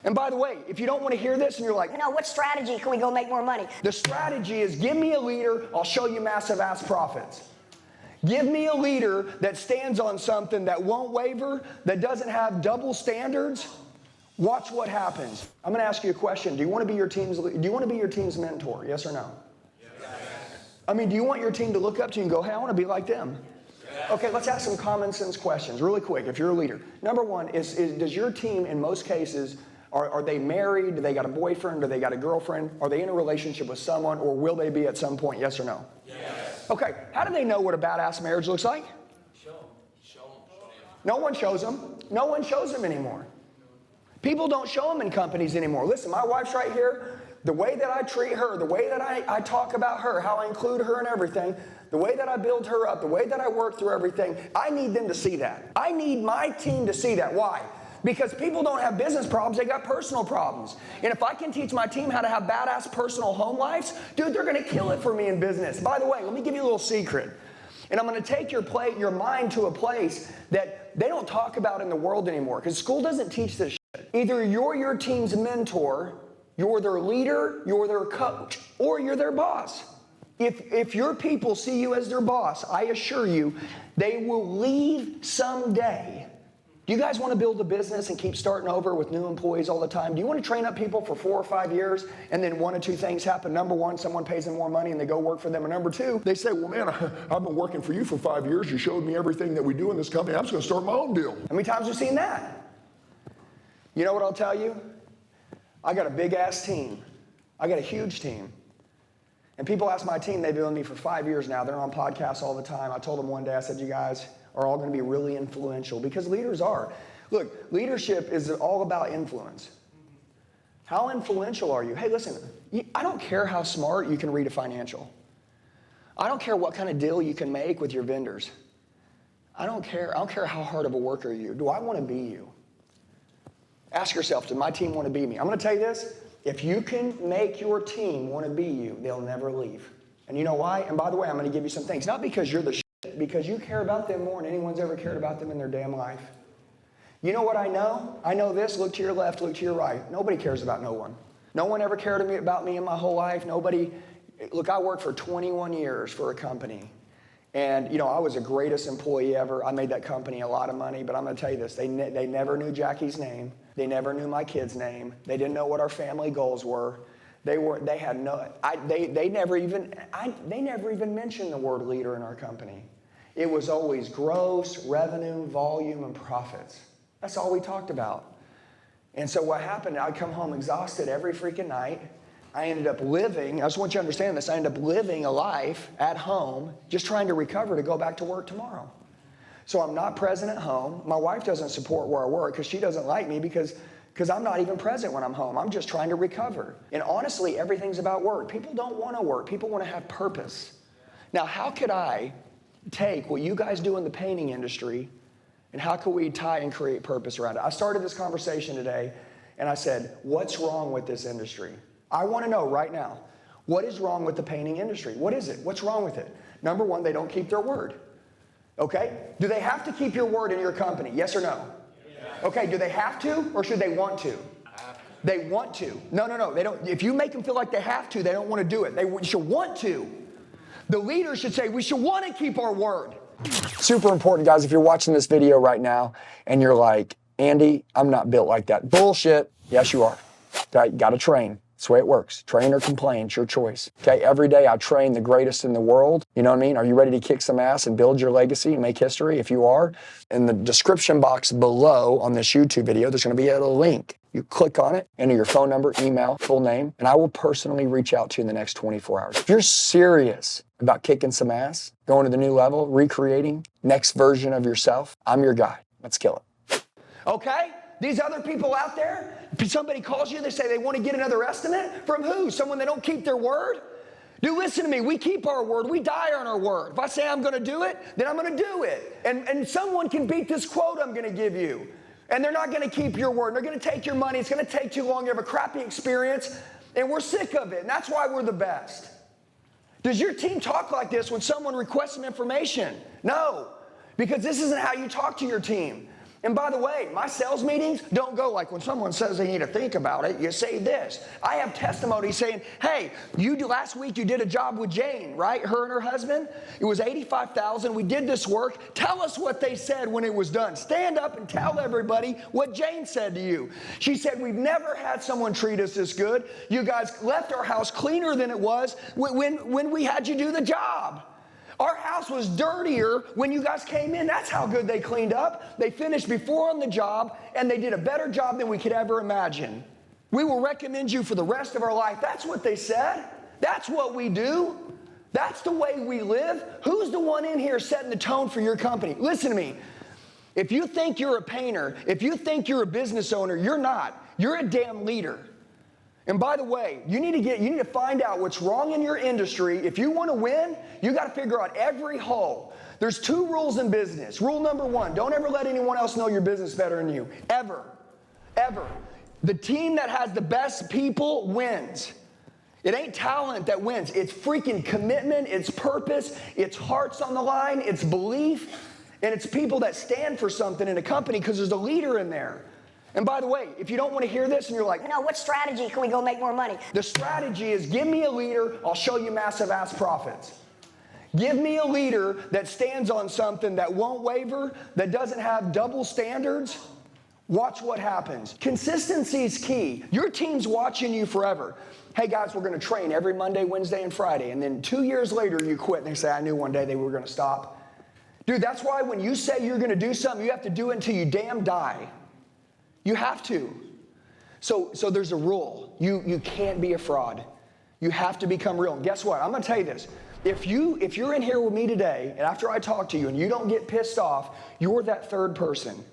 And by the way, if you don't want to hear this and you're like, what strategy can we go make more money? The strategy is give me a leader, I'll show you massive ass profits. Give me a leader that stands on something that won't waver, that doesn't have double standards. Watch what happens. I'm going to ask you a question. Do you want to be your team's mentor? Yes or no? Yes. I mean, do you want your team to look up to you and go, hey, I want to be like them? Yes. Okay, let's ask some common sense questions really quick if you're a leader. Number one is does your team in most cases, are they married? Do they got a boyfriend? Do they got a girlfriend? Are they in a relationship with someone, or will they be at some point? Yes or no? Yes. Okay, how do they know what a badass marriage looks like? Show them. No one shows them. No one shows them anymore. People don't show them in companies anymore. Listen, my wife's right here. The way that I treat her, the way that I talk about her, how I include her in everything, the way that I build her up, the way that I work through everything, I need them to see that. I need my team to see that. Why? Because people don't have business problems, they got personal problems. And if I can teach my team how to have badass personal home lives, dude, they're gonna kill it for me in business. By the way, let me give you a little secret. And I'm gonna take your mind to a place that they don't talk about in the world anymore, because school doesn't teach this shit. Either you're your team's mentor, you're their leader, you're their coach, or you're their boss. If your people see you as their boss, I assure you, they will leave someday. Do you guys want to build a business and keep starting over with new employees all the time? Do you want to train up people for 4 or 5 years and then one or two things happen? Number one, someone pays them more money and they go work for them. And number two, they say, well, man, I've been working for you for 5 years. You showed me everything that we do in this company. I'm just going to start my own deal. How many times have you seen that? You know what I'll tell you? I got a big ass team. I got a huge team. And people ask my team, they've been with me for 5 years now. They're on podcasts all the time. I told them one day, I said, you guys are all going to be really influential, because leaders are. Look, leadership is all about influence. How influential are you? Hey, listen, I don't care how smart you can read a financial. I don't care what kind of deal you can make with your vendors. I don't care how hard of a worker you are. Do I want to be you? Ask yourself, does my team want to be me? I'm going to tell you this. If you can make your team want to be you, they'll never leave. And you know why? And by the way, I'm going to give you some things. Not because you're the shit, because you care about them more than anyone's ever cared about them in their damn life. You know what I know? I know this. Look to your left, look to your right. Nobody cares about no one. No one ever cared about me in my whole life. Nobody. Look, I worked for 21 years for a company. And, I was the greatest employee ever. I made that company a lot of money. But I'm going to tell you this. They never knew Jackie's name. They never knew my kid's name. They didn't know what our family goals were. They never even mentioned the word leader in our company. It was always gross, revenue, volume, and profits. That's all we talked about. And so what happened, I'd come home exhausted every freaking night. I ended up living, I just want you to understand this, I ended up living a life at home, just trying to recover to go back to work tomorrow. So I'm not present at home. My wife doesn't support where I work because she doesn't like me because I'm not even present when I'm home. I'm just trying to recover. And honestly, everything's about work. People don't want to work. People want to have purpose. Now, how could I take what you guys do in the painting industry and how could we tie and create purpose around it? I started this conversation today and I said, what's wrong with this industry? I want to know right now, what is wrong with the painting industry? What is it? What's wrong with it? Number one, they don't keep their word. Okay? Do they have to keep your word in your company? Yes or no? Yeah. Okay, do they have to or should they want to? They want to. No, they don't. If you make them feel like they have to, they don't want to do it. They should want to. The leader should say, we should want to keep our word. Super important, guys. If you're watching this video right now and you're like, Andy, I'm not built like that. Bullshit. Yes, you are. Okay, got to train. That's the way it works. Train or complain, it's your choice. Okay, every day I train the greatest in the world. You know what I mean? Are you ready to kick some ass and build your legacy and make history? If you are, in the description box below on this YouTube video, there's going to be a link. You click on it, enter your phone number, email, full name, and I will personally reach out to you in the next 24 hours. If you're serious about kicking some ass, going to the new level, recreating, next version of yourself, I'm your guy. Let's kill it. Okay? These other people out there, if somebody calls you, they say they want to get another estimate. From who? Someone that don't keep their word? Dude, listen to me. We keep our word. We die on our word. If I say I'm going to do it, then I'm going to do it. And someone can beat this quote I'm going to give you. And they're not going to keep your word. They're going to take your money. It's going to take too long. You have a crappy experience. And we're sick of it. And that's why we're the best. Does your team talk like this when someone requests some information? No. Because this isn't how you talk to your team. And by the way, my sales meetings don't go like when someone says they need to think about it, you say this. I have testimony saying, hey, last week you did a job with Jane, right? Her and her husband. It was $85,000. We did this work. Tell us what they said when it was done. Stand up and tell everybody what Jane said to you. She said, we've never had someone treat us this good. You guys left our house cleaner than it was when we had you do the job. Our house was dirtier when you guys came in. That's how good they cleaned up. They finished before on the job, and they did a better job than we could ever imagine. We will recommend you for the rest of our life. That's what they said. That's what we do. That's the way we live. Who's the one in here setting the tone for your company? Listen to me. If you think you're a painter, if you think you're a business owner, you're not. You're a damn leader. And by the way, you need to find out what's wrong in your industry. If you want to win, you got to figure out every hole. There's 2 rules in business. Rule number 1, don't ever let anyone else know your business better than you. Ever. Ever. The team that has the best people wins. It ain't talent that wins. It's freaking commitment, it's purpose, it's hearts on the line, it's belief, and it's people that stand for something in a company because there's a leader in there. And by the way, if you don't want to hear this and you're like, what strategy can we go make more money? The strategy is give me a leader, I'll show you massive ass profits. Give me a leader that stands on something that won't waver, that doesn't have double standards. Watch what happens. Consistency is key. Your team's watching you forever. Hey guys, we're going to train every Monday, Wednesday, and Friday. And then 2 years later, you quit and they say, I knew one day they were going to stop. Dude, that's why when you say you're going to do something, you have to do it until you damn die. You have to. So there's a rule. You can't be a fraud. You have to become real. And guess what? I'm going to tell you this. If you're in here with me today, and after I talk to you and you don't get pissed off, you're that third person.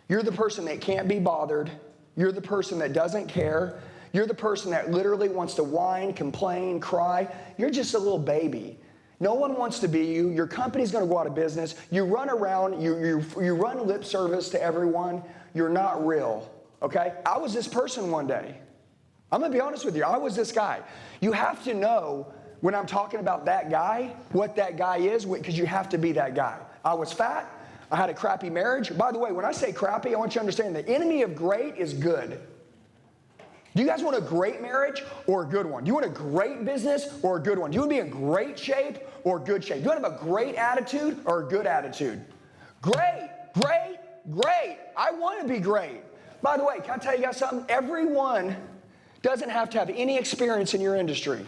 You're the person that can't be bothered. You're the person that doesn't care. You're the person that literally wants to whine, complain, cry. You're just a little baby. No one wants to be you. Your company's going to go out of business. You run around. You run lip service to everyone. You're not real, okay? I was this person one day. I'm going to be honest with you. I was this guy. You have to know when I'm talking about that guy, what that guy is, because you have to be that guy. I was fat. I had a crappy marriage. By the way, when I say crappy, I want you to understand the enemy of great is good. Do you guys want a great marriage or a good one? Do you want a great business or a good one? Do you want to be in great shape or good shape? Do you want to have a great attitude or a good attitude? Great, great, great. I want to be great. By the way, can I tell you guys something? Everyone doesn't have to have any experience in your industry.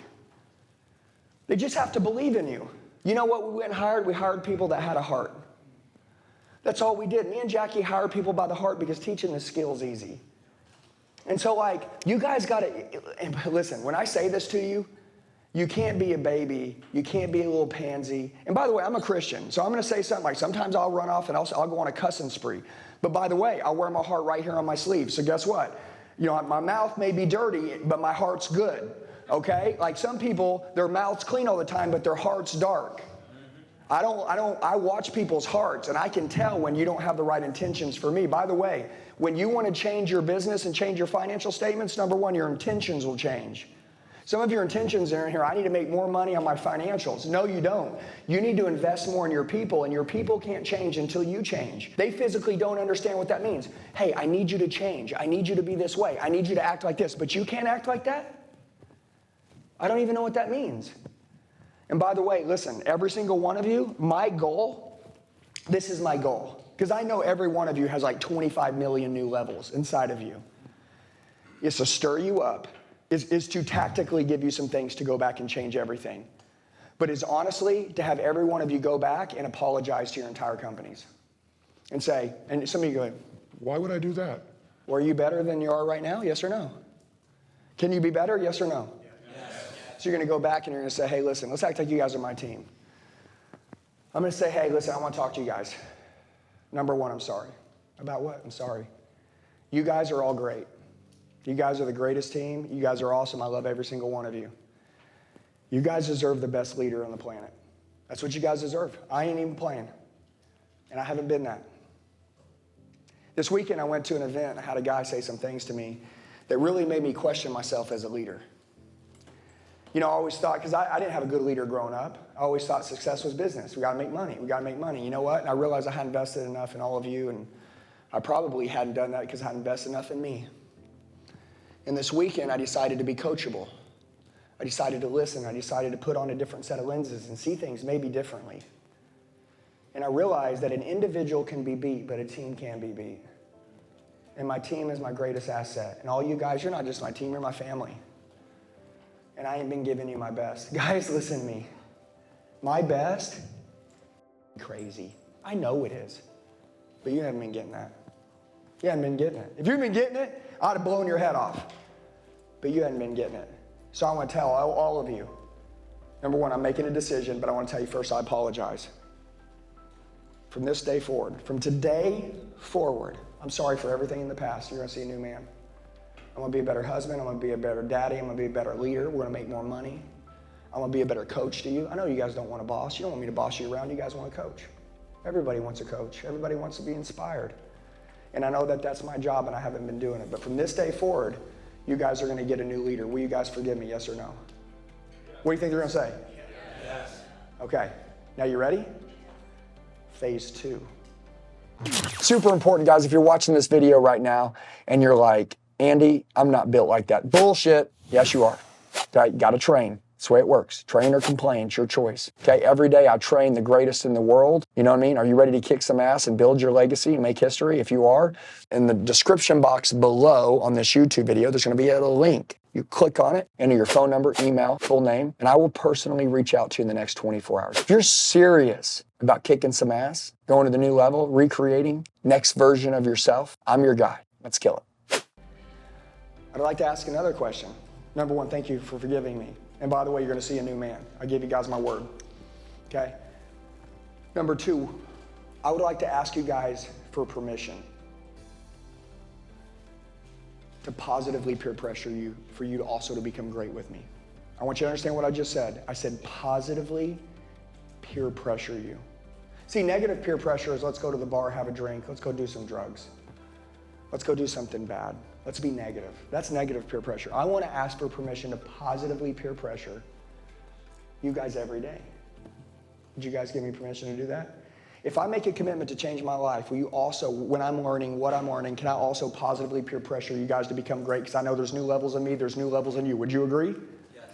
They just have to believe in you. You know what we went and hired? We hired people that had a heart. That's all we did. Me and Jackie hired people by the heart because teaching the skills easy. And so you guys got to, listen, when I say this to you, you can't be a baby. You can't be a little pansy. And by the way, I'm a Christian, so I'm going to say something like sometimes I'll run off and I'll go on a cussing spree. But by the way, I'll wear my heart right here on my sleeve. So guess what? My mouth may be dirty, but my heart's good, okay? Like some people, their mouth's clean all the time, but their heart's dark. I watch people's hearts, and I can tell when you don't have the right intentions for me. By the way, when you want to change your business and change your financial statements, number 1, your intentions will change. Some of your intentions are in here, I need to make more money on my financials. No, you don't. You need to invest more in your people, and your people can't change until you change. They physically don't understand what that means. Hey, I need you to change. I need you to be this way. I need you to act like this, but you can't act like that? I don't even know what that means. And by the way, listen, every single one of you, my goal, this is my goal, because I know every one of you has like 25 million new levels inside of you, is to stir you up, is to tactically give you some things to go back and change everything. But is honestly to have every one of you go back and apologize to your entire companies and say, and some of you go, why would I do that? Well, are you better than you are right now? Yes or no? Can you be better? Yes or no? So you're going to go back and you're going to say, hey, listen, let's act like you guys are my team. I'm going to say, hey, listen, I want to talk to you guys. Number 1, I'm sorry. About what? I'm sorry. You guys are all great. You guys are the greatest team. You guys are awesome. I love every single one of you. You guys deserve the best leader on the planet. That's what you guys deserve. I ain't even playing. And I haven't been that. This weekend I went to an event. I had a guy say some things to me that really made me question myself as a leader. I always thought, because I didn't have a good leader growing up, I always thought success was business. We got to make money. We got to make money. You know what? And I realized I hadn't invested enough in all of you, and I probably hadn't done that because I hadn't invested enough in me. And this weekend, I decided to be coachable. I decided to listen. I decided to put on a different set of lenses and see things maybe differently. And I realized that an individual can be beat, but a team can be beat. And my team is my greatest asset. And all you guys, you're not just my team, you're my family. And I ain't been giving you my best. Guys, listen to me. My best, crazy. I know it is. But you haven't been getting that. You haven't been getting it. If you've been getting it, I'd have blown your head off. But you hadn't been getting it. So I want to tell all of you, number one, I'm making a decision, but I want to tell you first, I apologize. From this day forward, from today forward, I'm sorry for everything in the past. You're going to see a new man. I'm going to be a better husband. I'm going to be a better daddy. I'm going to be a better leader. We're going to make more money. I'm going to be a better coach to you. I know you guys don't want a boss. You don't want me to boss you around. You guys want a coach. Everybody wants a coach. Everybody wants to be inspired. And I know that that's my job, and I haven't been doing it. But from this day forward, you guys are going to get a new leader. Will you guys forgive me, yes or no? What do you think they're going to say? Yes. Okay. Now you ready? Phase 2. Super important, guys. If you're watching this video right now and you're like, Andy, I'm not built like that. Bullshit. Yes, you are. Okay, got to train. That's the way it works. Train or complain. It's your choice. Okay, every day I train the greatest in the world. You know what I mean? Are you ready to kick some ass and build your legacy and make history? If you are, in the description box below on this YouTube video, there's going to be a link. You click on it, enter your phone number, email, full name, and I will personally reach out to you in the next 24 hours. If you're serious about kicking some ass, going to the new level, recreating, next version of yourself, I'm your guy. Let's kill it. I'd like to ask another question. Number one, thank you for forgiving me. And by the way, you're going to see a new man. I give you guys my word. Okay? Number two, I would like to ask you guys for permission to positively peer pressure you for you to also to become great with me. I want you to understand what I just said. I said positively peer pressure you. See, negative peer pressure is let's go to the bar, have a drink, let's go do some drugs. Let's go do something bad. Let's be negative. That's negative peer pressure. I want to ask for permission to positively peer pressure you guys every day. Would you guys give me permission to do that? If I make a commitment to change my life, will you also, when I'm learning what I'm learning, can I also positively peer pressure you guys to become great? Because I know there's new levels in me, there's new levels in you. Would you agree? Yes.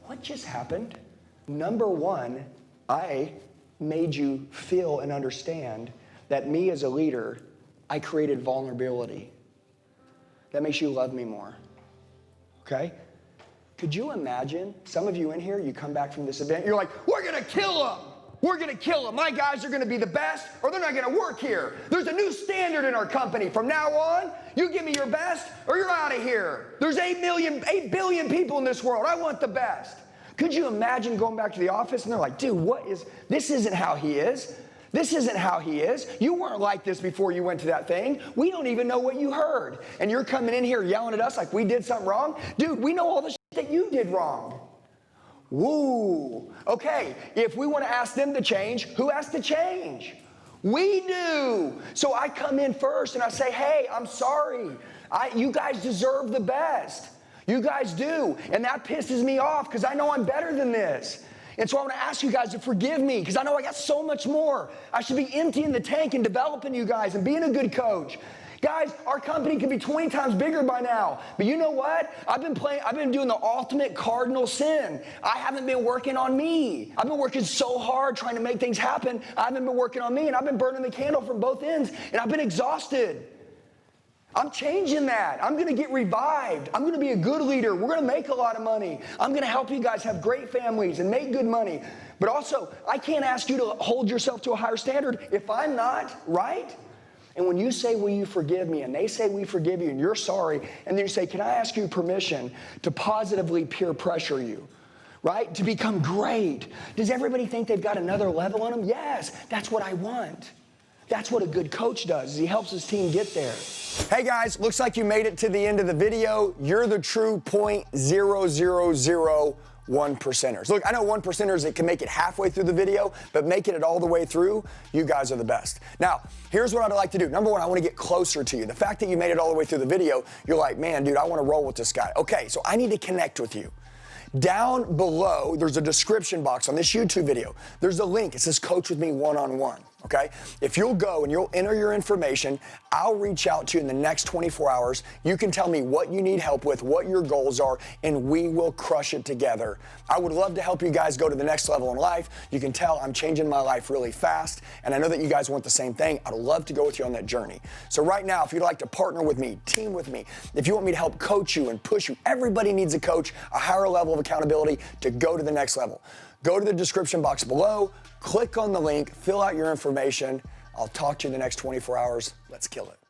What just happened? Number one, I made you feel and understand that me as a leader, I created vulnerability. That makes you love me more. Okay? Could you imagine, some of you in here, you come back from this event, you're like, we're gonna kill them. We're gonna kill them. My guys are gonna be the best, or they're not gonna work here. There's a new standard in our company. From now on, you give me your best, or you're out of here. There's 8 billion people in this world. I want the best. Could you imagine going back to the office and they're like, dude, this isn't how he is. This isn't how he is. You weren't like this before you went to that thing. We don't even know what you heard. And you're coming in here yelling at us like we did something wrong. Dude, we know all the shit that you did wrong. Woo. Okay, if we want to ask them to change, who has to change? We do. So I come in first and I say, hey, I'm sorry. You guys deserve the best. You guys do. And that pisses me off because I know I'm better than this. And so I want to ask you guys to forgive me because I know I got so much more. I should be emptying the tank and developing you guys and being a good coach. Guys, our company could be 20 times bigger by now. But you know what? I've been doing the ultimate cardinal sin. I haven't been working on me. I've been working so hard trying to make things happen. I haven't been working on me, and I've been burning the candle from both ends, and I've been exhausted. I'm changing that. I'm going to get revived. I'm going to be a good leader. We're going to make a lot of money. I'm going to help you guys have great families and make good money. But also, I can't ask you to hold yourself to a higher standard if I'm not right. And when you say, will you forgive me? And they say, we forgive you, and you're sorry. And then you say, can I ask you permission to positively peer pressure you? Right? To become great. Does everybody think they've got another level on them? Yes, that's what I want. That's what a good coach does, is he helps his team get there. Hey guys, looks like you made it to the end of the video. You're the true 0.0001%ers. Look, I know 1%ers that can make it halfway through the video, but making it all the way through, you guys are the best. Now, here's what I'd like to do. Number one, I want to get closer to you. The fact that you made it all the way through the video, you're like, man, dude, I want to roll with this guy. Okay, so I need to connect with you. Down below, there's a description box on this YouTube video. There's a link. It says Coach with Me one-on-one. okay? If you'll go and you'll enter your information, I'll reach out to you in the next 24 hours. You can tell me what you need help with, what your goals are, and we will crush it together. I would love to help you guys go to the next level in life. You can tell I'm changing my life really fast, and I know that you guys want the same thing. I'd love to go with you on that journey. So right now, if you'd like to partner with me, team with me, if you want me to help coach you and push you, everybody needs a coach, a higher level of accountability to go to the next level. Go to the description box below, click on the link, fill out your information. I'll talk to you in the next 24 hours. Let's kill it.